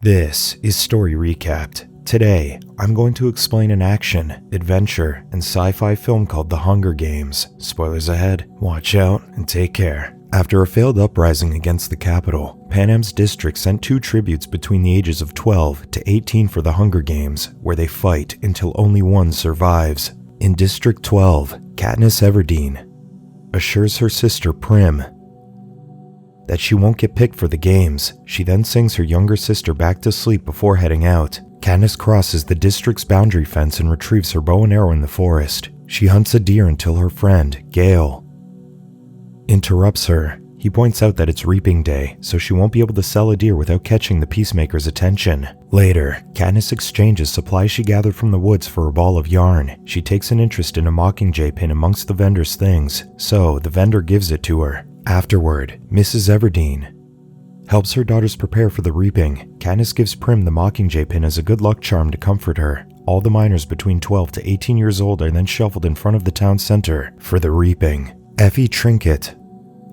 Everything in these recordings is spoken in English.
This is Story Recapped. Today, I'm going to explain an action, adventure, and sci-fi film called The Hunger Games. Spoilers ahead, watch out, and take care. After a failed uprising against the capital, Panem's district sent 2 tributes between the ages of 12 to 18 for the Hunger Games, where they fight until only one survives. In District 12, Katniss Everdeen assures her sister Prim that she won't get picked for the games. She then sings her younger sister back to sleep before heading out. Katniss crosses the district's boundary fence and retrieves her bow and arrow in the forest. She hunts a deer until her friend, Gale, interrupts her. He points out that it's reaping day, so she won't be able to sell a deer without catching the peacemaker's attention. Later, Katniss exchanges supplies she gathered from the woods for a ball of yarn. She takes an interest in a mockingjay pin amongst the vendor's things, so the vendor gives it to her. Afterward, Mrs. Everdeen helps her daughters prepare for the reaping. Katniss gives Prim the mockingjay pin as a good luck charm to comfort her. All the miners between 12 to 18 years old are then shuffled in front of the town center for the reaping. Effie Trinket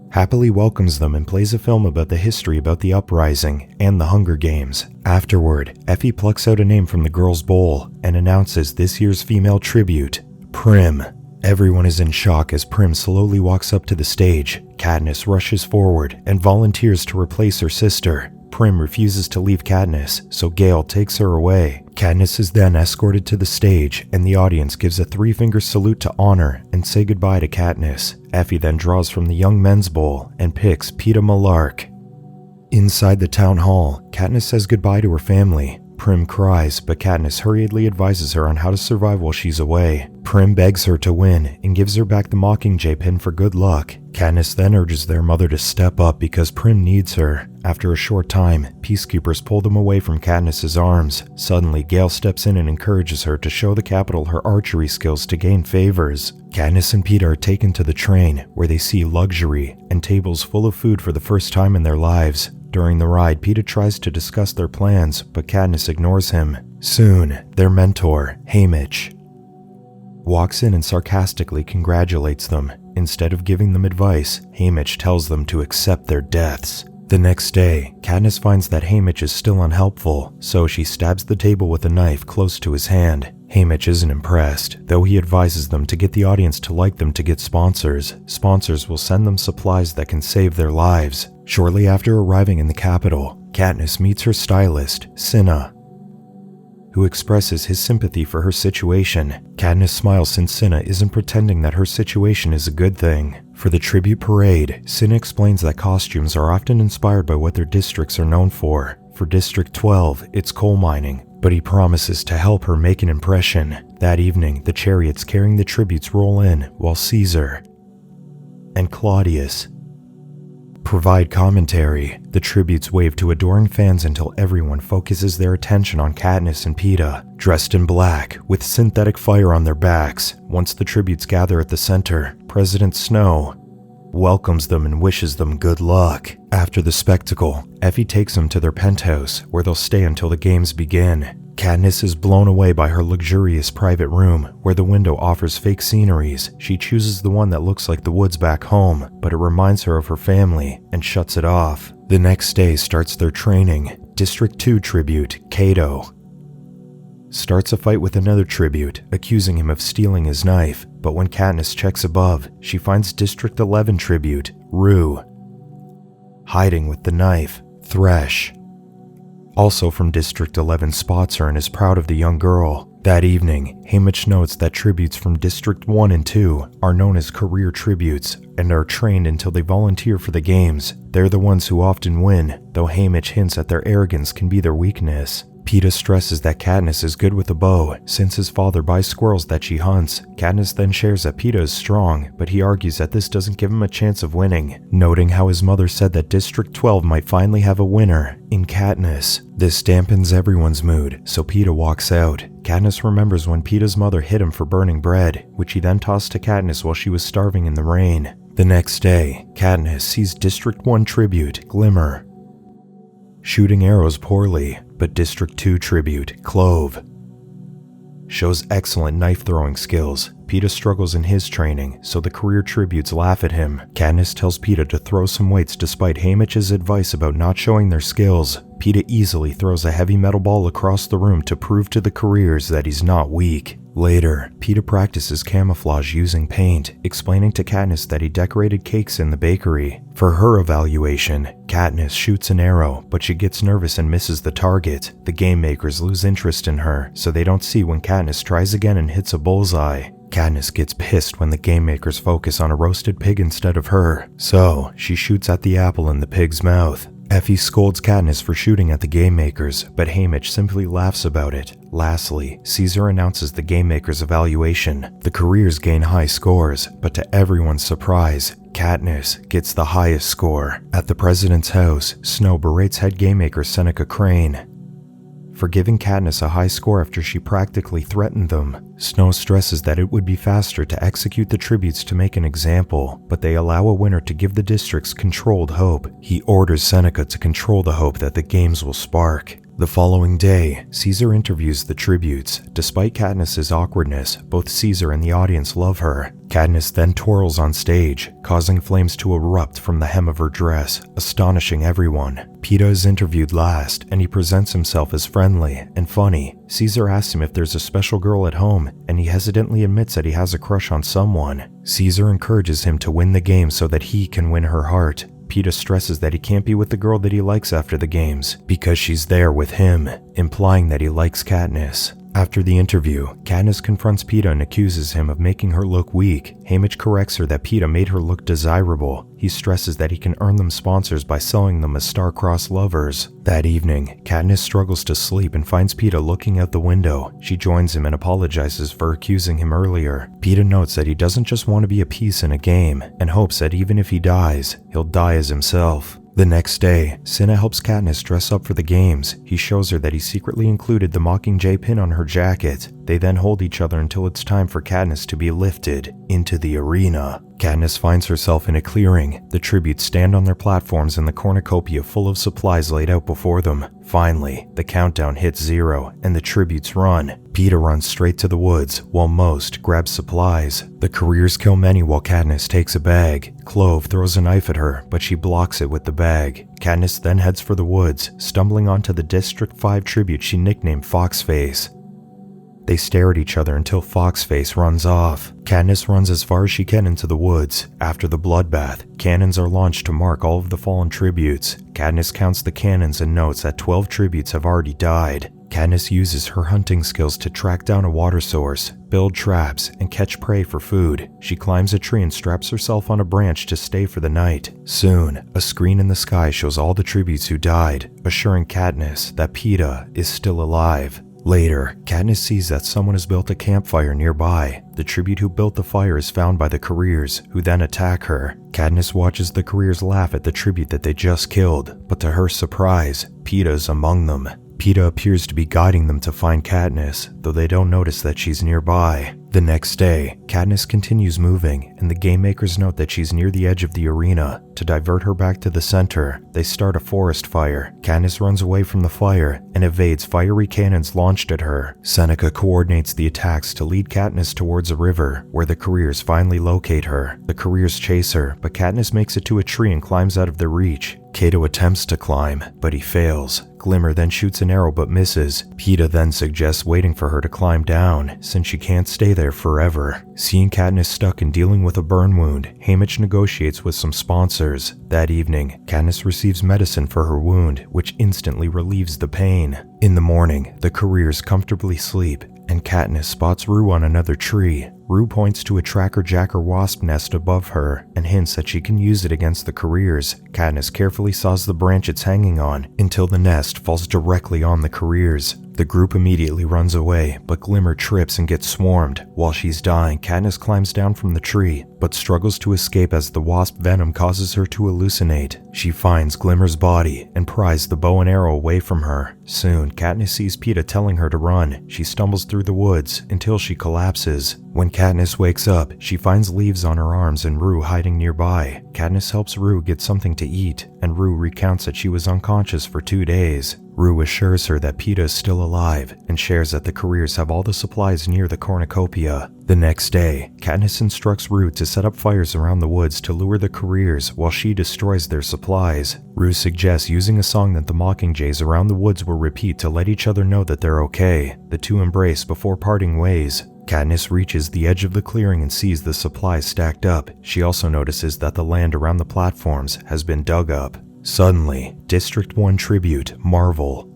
happily welcomes them and plays a film about the history about the uprising and the Hunger Games. Afterward, Effie plucks out a name from the girls' bowl and announces this year's female tribute, Prim. Everyone is in shock as Prim slowly walks up to the stage. Katniss rushes forward and volunteers to replace her sister. Prim refuses to leave Katniss, so Gale takes her away. Katniss is then escorted to the stage, and the audience gives a 3-finger salute to honor and say goodbye to Katniss. Effie then draws from the young men's bowl and picks Peeta Mellark. Inside the town hall, Katniss says goodbye to her family. Prim cries, but Katniss hurriedly advises her on how to survive while she's away. Prim begs her to win and gives her back the mockingjay pin for good luck. Katniss then urges their mother to step up because Prim needs her. After a short time, peacekeepers pull them away from Katniss's arms. Suddenly, Gale steps in and encourages her to show the capital her archery skills to gain favors. Katniss and Peeta are taken to the train, where they see luxury and tables full of food for the first time in their lives. During the ride, Peeta tries to discuss their plans, but Katniss ignores him. Soon, their mentor, Haymitch, walks in and sarcastically congratulates them. Instead of giving them advice, Haymitch tells them to accept their deaths. The next day, Katniss finds that Haymitch is still unhelpful, so she stabs the table with a knife close to his hand. Haymitch isn't impressed, though he advises them to get the audience to like them to get sponsors. Sponsors will send them supplies that can save their lives. Shortly after arriving in the capital, Katniss meets her stylist, Cinna, who expresses his sympathy for her situation. Katniss smiles since Cinna isn't pretending that her situation is a good thing. For the tribute parade, Cinna explains that costumes are often inspired by what their districts are known for. For District 12, it's coal mining, but he promises to help her make an impression. That evening, the chariots carrying the tributes roll in, while Caesar and Claudius provide commentary. The tributes wave to adoring fans until everyone focuses their attention on Katniss and Peeta, dressed in black, with synthetic fire on their backs. Once the tributes gather at the center, President Snow welcomes them and wishes them good luck. After the spectacle, Effie takes them to their penthouse, where they'll stay until the games begin. Katniss is blown away by her luxurious private room, where the window offers fake sceneries. She chooses the one that looks like the woods back home, but it reminds her of her family, and shuts it off. The next day starts their training. District 2 tribute, Cato, starts a fight with another tribute, accusing him of stealing his knife, but when Katniss checks above, she finds District 11 tribute, Rue, hiding with the knife. Thresh, also from District 11, spots her and is proud of the young girl. That evening, Haymitch notes that tributes from District 1 and 2 are known as career tributes and are trained until they volunteer for the games. They're the ones who often win, though Haymitch hints that their arrogance can be their weakness. Peeta stresses that Katniss is good with a bow, since his father buys squirrels that she hunts. Katniss then shares that Peeta is strong, but he argues that this doesn't give him a chance of winning, noting how his mother said that District 12 might finally have a winner in Katniss. This dampens everyone's mood, so Peeta walks out. Katniss remembers when Peeta's mother hit him for burning bread, which he then tossed to Katniss while she was starving in the rain. The next day, Katniss sees District 1 tribute, Glimmer, shooting arrows poorly, but District 2 tribute, Clove, shows excellent knife-throwing skills. Peeta struggles in his training, so the career tributes laugh at him. Katniss tells Peeta to throw some weights despite Haymitch's advice about not showing their skills. Peeta easily throws a heavy metal ball across the room to prove to the careers that he's not weak. Later, Peeta practices camouflage using paint, explaining to Katniss that he decorated cakes in the bakery. For her evaluation, Katniss shoots an arrow, but she gets nervous and misses the target. The game makers lose interest in her, so they don't see when Katniss tries again and hits a bullseye. Katniss gets pissed when the game makers focus on a roasted pig instead of her, so she shoots at the apple in the pig's mouth. Effie scolds Katniss for shooting at the game makers, but Haymitch simply laughs about it. Lastly, Caesar announces the game makers' evaluation. The careers gain high scores, but to everyone's surprise, Katniss gets the highest score. At the president's house, Snow berates head game maker Seneca Crane for giving Katniss a high score after she practically threatened them. Snow stresses that it would be faster to execute the tributes to make an example, but they allow a winner to give the districts controlled hope. He orders Seneca to control the hope that the games will spark. The following day, Caesar interviews the tributes. Despite Katniss's awkwardness, both Caesar and the audience love her. Katniss then twirls on stage, causing flames to erupt from the hem of her dress, astonishing everyone. Peeta is interviewed last, and he presents himself as friendly and funny. Caesar asks him if there's a special girl at home, and he hesitantly admits that he has a crush on someone. Caesar encourages him to win the game so that he can win her heart. Peeta stresses that he can't be with the girl that he likes after the games, because she's there with him, implying that he likes Katniss. After the interview, Katniss confronts Peeta and accuses him of making her look weak. Haymitch corrects her that Peeta made her look desirable. He stresses that he can earn them sponsors by selling them as star-crossed lovers. That evening, Katniss struggles to sleep and finds Peeta looking out the window. She joins him and apologizes for accusing him earlier. Peeta notes that he doesn't just want to be a piece in a game, and hopes that even if he dies, he'll die as himself. The next day, Cinna helps Katniss dress up for the games. He shows her that he secretly included the Mockingjay pin on her jacket. They then hold each other until it's time for Katniss to be lifted into the arena. Katniss finds herself in a clearing. The tributes stand on their platforms in the cornucopia full of supplies laid out before them. Finally, the countdown hits 0 and the tributes run. Peeta runs straight to the woods, while most grab supplies. The careers kill many while Katniss takes a bag. Clove throws a knife at her, but she blocks it with the bag. Katniss then heads for the woods, stumbling onto the District 5 tribute she nicknamed Foxface. They stare at each other until Foxface runs off. Katniss runs as far as she can into the woods. After the bloodbath, cannons are launched to mark all of the fallen tributes. Katniss counts the cannons and notes that 12 tributes have already died. Katniss uses her hunting skills to track down a water source, build traps, and catch prey for food. She climbs a tree and straps herself on a branch to stay for the night. Soon, a screen in the sky shows all the tributes who died, assuring Katniss that Peeta is still alive. Later, Katniss sees that someone has built a campfire nearby. The tribute who built the fire is found by the careers, who then attack her. Katniss watches the careers laugh at the tribute that they just killed, but to her surprise, Peeta is among them. Peeta appears to be guiding them to find Katniss, though they don't notice that she's nearby. The next day, Katniss continues moving, and the game makers note that she's near the edge of the arena. To divert her back to the center, they start a forest fire. Katniss runs away from the fire and evades fiery cannons launched at her. Seneca coordinates the attacks to lead Katniss towards a river, where the careers finally locate her. The careers chase her, but Katniss makes it to a tree and climbs out of their reach. Cato attempts to climb, but he fails. Glimmer then shoots an arrow but misses. Peeta then suggests waiting for her to climb down, since she can't stay there forever. Seeing Katniss stuck and dealing with a burn wound, Haymitch negotiates with some sponsors. That evening, Katniss receives medicine for her wound, which instantly relieves the pain. In the morning, the careers comfortably sleep, and Katniss spots Rue on another tree. Rue points to a tracker-jacker wasp nest above her and hints that she can use it against the careers. Katniss carefully saws the branch it's hanging on until the nest falls directly on the careers. The group immediately runs away, but Glimmer trips and gets swarmed. While she's dying, Katniss climbs down from the tree, but struggles to escape as the wasp venom causes her to hallucinate. She finds Glimmer's body and pries the bow and arrow away from her. Soon, Katniss sees Peeta telling her to run. She stumbles through the woods until she collapses. When Katniss wakes up, she finds leaves on her arms and Rue hiding nearby. Katniss helps Rue get something to eat, and Rue recounts that she was unconscious for 2 days. Rue assures her that Peeta is still alive and shares that the careers have all the supplies near the cornucopia. The next day, Katniss instructs Rue to set up fires around the woods to lure the careers while she destroys their supplies. Rue suggests using a song that the Mockingjays around the woods will repeat to let each other know that they're okay. The two embrace before parting ways. Katniss reaches the edge of the clearing and sees the supplies stacked up. She also notices that the land around the platforms has been dug up. Suddenly, District 1 tribute, Marvel,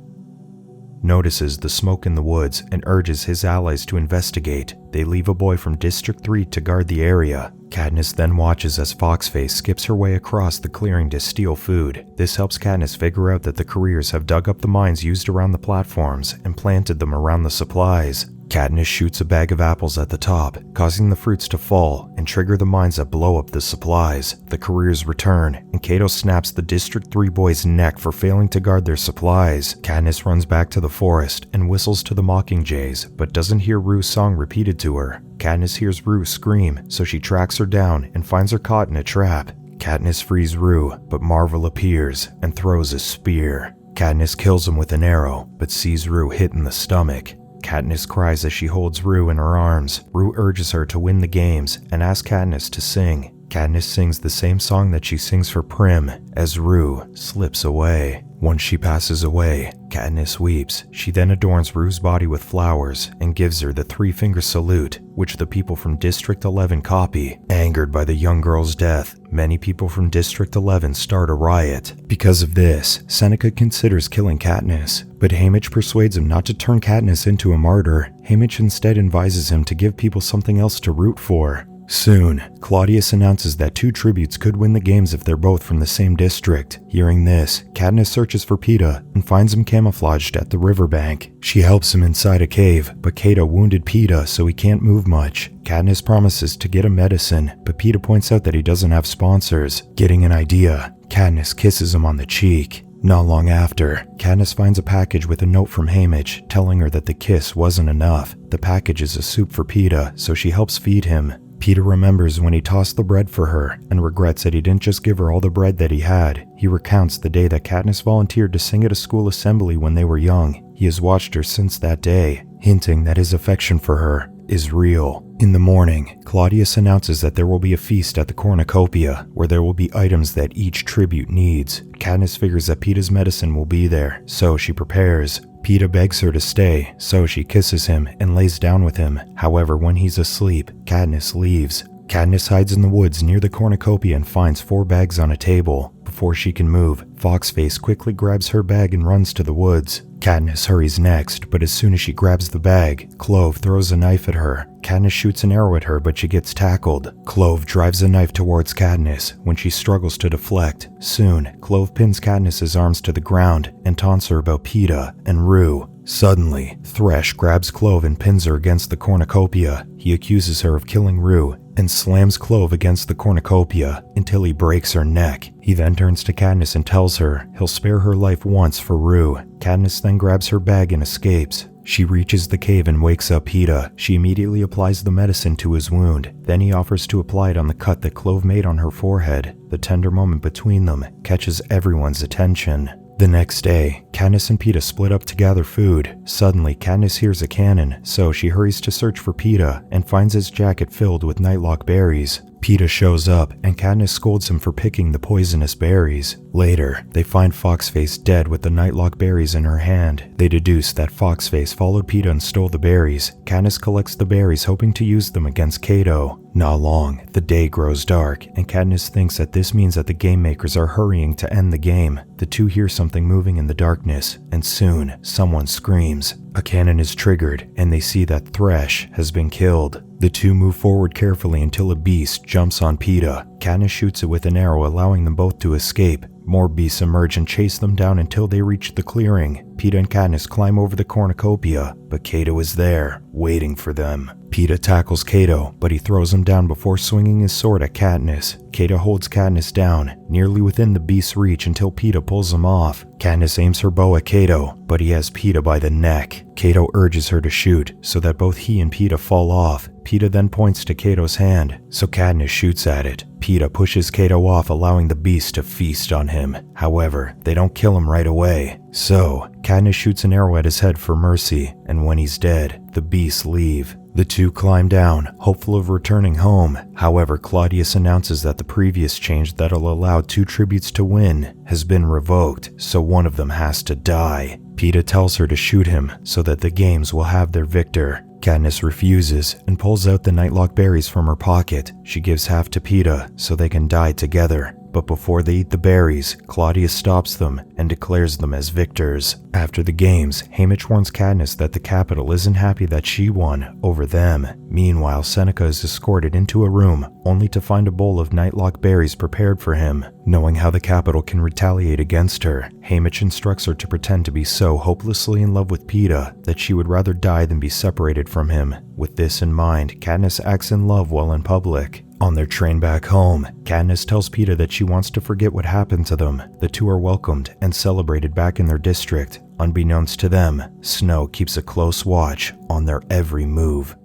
notices the smoke in the woods and urges his allies to investigate. They leave a boy from District 3 to guard the area. Katniss then watches as Foxface skips her way across the clearing to steal food. This helps Katniss figure out that the careers have dug up the mines used around the platforms and planted them around the supplies. Katniss shoots a bag of apples at the top, causing the fruits to fall and trigger the mines that blow up the supplies. The careers return, and Cato snaps the District 3 boy's neck for failing to guard their supplies. Katniss runs back to the forest and whistles to the Mockingjays, but doesn't hear Rue's song repeated to her. Katniss hears Rue scream, so she tracks her down and finds her caught in a trap. Katniss frees Rue, but Marvel appears and throws a spear. Katniss kills him with an arrow, but sees Rue hit in the stomach. Katniss cries as she holds Rue in her arms. Rue urges her to win the games and asks Katniss to sing. Katniss sings the same song that she sings for Prim as Rue slips away. Once she passes away, Katniss weeps. She then adorns Rue's body with flowers and gives her the three-finger salute, which the people from District 11 copy. Angered by the young girl's death, many people from District 11 start a riot. Because of this, Seneca considers killing Katniss, but Haymitch persuades him not to turn Katniss into a martyr. Haymitch instead advises him to give people something else to root for. Soon, Claudius announces that two tributes could win the games if they're both from the same district. Hearing this, Katniss searches for Peeta and finds him camouflaged at the riverbank. She helps him inside a cave, but Cato wounded Peeta so he can't move much. Katniss promises to get him medicine, but Peeta points out that he doesn't have sponsors. Getting an idea, Katniss kisses him on the cheek. Not long after, Katniss finds a package with a note from Haymitch telling her that the kiss wasn't enough. The package is a soup for Peeta, so she helps feed him. Peeta remembers when he tossed the bread for her and regrets that he didn't just give her all the bread that he had. He recounts the day that Katniss volunteered to sing at a school assembly when they were young. He has watched her since that day, hinting that his affection for her is real. In the morning, Claudius announces that there will be a feast at the cornucopia, where there will be items that each tribute needs. Katniss figures that Peeta's medicine will be there, so she prepares. Peeta begs her to stay, so she kisses him and lays down with him. However, when he's asleep, Katniss leaves. Katniss hides in the woods near the cornucopia and finds 4 bags on a table. Before she can move, Foxface quickly grabs her bag and runs to the woods. Katniss hurries next, but as soon as she grabs the bag, Clove throws a knife at her. Katniss shoots an arrow at her, but she gets tackled. Clove drives a knife towards Katniss when she struggles to deflect. Soon, Clove pins Katniss's arms to the ground and taunts her about Peeta and Rue. Suddenly, Thresh grabs Clove and pins her against the cornucopia. He accuses her of killing Rue and slams Clove against the cornucopia until he breaks her neck. He then turns to Katniss and tells her he'll spare her life once for Rue. Katniss then grabs her bag and escapes. She reaches the cave and wakes up Peeta. She immediately applies the medicine to his wound. Then he offers to apply it on the cut that Clove made on her forehead. The tender moment between them catches everyone's attention. The next day, Katniss and Peeta split up to gather food. Suddenly, Katniss hears a cannon, so she hurries to search for Peeta and finds his jacket filled with nightlock berries. Peeta shows up, and Katniss scolds him for picking the poisonous berries. Later, they find Foxface dead with the nightlock berries in her hand. They deduce that Foxface followed Peeta and stole the berries. Katniss collects the berries, hoping to use them against Cato. Not long, the day grows dark, and Katniss thinks that this means that the game makers are hurrying to end the game. The two hear something moving in the darkness, and soon, someone screams. A cannon is triggered, and they see that Thresh has been killed. The two move forward carefully until a beast jumps on Peeta. Katniss shoots it with an arrow, allowing them both to escape. More beasts emerge and chase them down until they reach the clearing. Peeta and Katniss climb over the cornucopia, but Cato is there, waiting for them. Peeta tackles Cato, but he throws him down before swinging his sword at Katniss. Cato holds Katniss down, nearly within the beast's reach until Peeta pulls him off. Katniss aims her bow at Cato, but he has Peeta by the neck. Cato urges her to shoot, so that both he and Peeta fall off. Peeta then points to Cato's hand, so Katniss shoots at it. Peeta pushes Cato off, allowing the beast to feast on him. However, they don't kill him right away. So, Katniss shoots an arrow at his head for mercy, and when he's dead, the beasts leave. The two climb down, hopeful of returning home. However, Claudius announces that the previous change that'll allow 2 tributes to win has been revoked, so one of them has to die. Peeta tells her to shoot him so that the games will have their victor. Katniss refuses and pulls out the nightlock berries from her pocket. She gives half to Peeta so they can die together. But before they eat the berries, Claudius stops them and declares them as victors. After the games, Haymitch warns Katniss that the Capitol isn't happy that she won over them. Meanwhile, Seneca is escorted into a room, only to find a bowl of nightlock berries prepared for him. Knowing how the Capitol can retaliate against her, Haymitch instructs her to pretend to be so hopelessly in love with Peeta that she would rather die than be separated from him. With this in mind, Katniss acts in love while in public. On their train back home, Katniss tells Peeta that she wants to forget what happened to them. The two are welcomed and celebrated back in their district. Unbeknownst to them, Snow keeps a close watch on their every move.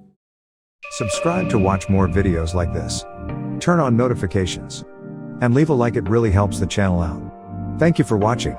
Subscribe to watch more videos like this. Turn on notifications. And leave a like, it really helps the channel out. Thank you for watching.